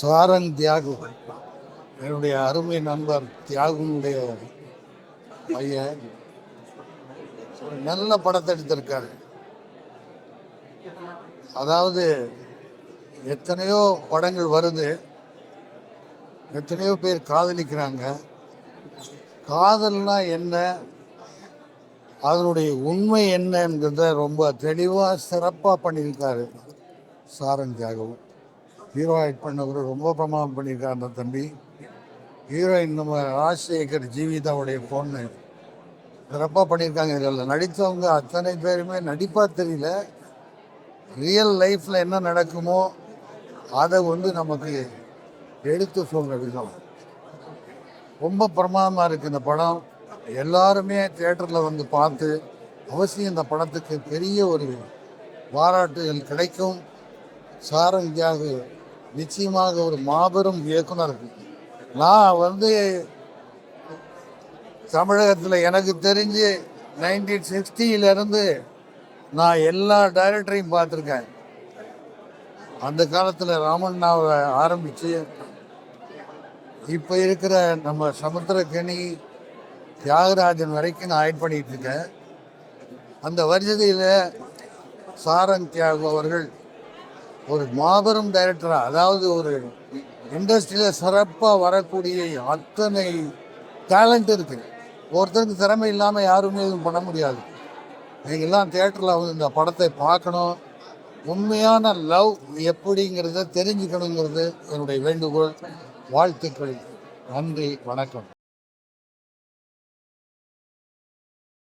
சாரங் தியாகு, என்னுடைய அருமை நண்பர் தியாகுனுடைய பையன் ஒரு நல்ல படத்தை எடுத்திருக்காரு. அதாவது எத்தனையோ படங்கள் வருது, எத்தனையோ பேர் காதலிக்கிறாங்க. காதல்னா என்ன, அதனுடைய உண்மை என்னங்கிறத ரொம்ப தெளிவாக சிறப்பாக பண்ணியிருக்காரு சாரங் தியாகு. ஹீரோ ஆக்ட் பண்ணவர் ரொம்ப பிரமாதம் பண்ணியிருக்காரு அந்த தம்பி. ஹீரோயின் நம்ம ராஜசேகர் ஜீவிதாவுடைய பொண்ணு சிறப்பாக பண்ணியிருக்காங்க. இதில் நடித்தவங்க அத்தனை பேருமே நடிப்பாக தெரியல, ரியல் லைஃப்பில் என்ன நடக்குமோ அதை நமக்கு எடுத்து சொல்கிற விதம் ரொம்ப பிரமாதமாக இருக்குது இந்த படம். எல்லாருமே தியேட்டரில் பார்த்து அவசியம் இந்த படத்துக்கு பெரிய ஒரு பாராட்டுகள் கிடைக்கும். சாரங் தியாகு நிச்சயமாக ஒரு மாபெரும் இயக்குனர். நான் தமிழகத்தில் எனக்கு தெரிஞ்சு 1960 நான் எல்லா டைரக்டரையும் பார்த்துருக்கேன். அந்த காலத்தில் ராமண்ணாவை ஆரம்பித்து இப்போ இருக்கிற நம்ம சமுத்திரக்கனி தியாகராஜன் வரைக்கும் நான் ஆக்ட் பண்ணிகிட்டு இருக்கேன். அந்த வரிசையில் சாரங் தியாகு அவர்கள் ஒரு மாபெரும் டைரக்டராக, அதாவது ஒரு இண்டஸ்ட்ரியில் சிறப்பாக வரக்கூடிய அத்தனை டேலண்ட் இருக்குது. ஒருத்தருக்கு திறமை இல்லாமல் யாருமே எதுவும் பண்ண முடியாது. நீங்கள்லாம் தியேட்டரில் இந்த படத்தை பார்க்கணும். உண்மையான லவ் எப்படிங்கிறத தெரிஞ்சுக்கணுங்கிறது என்னுடைய வேண்டுகோள். வாழ்த்துக்கள். நன்றி, வணக்கம்.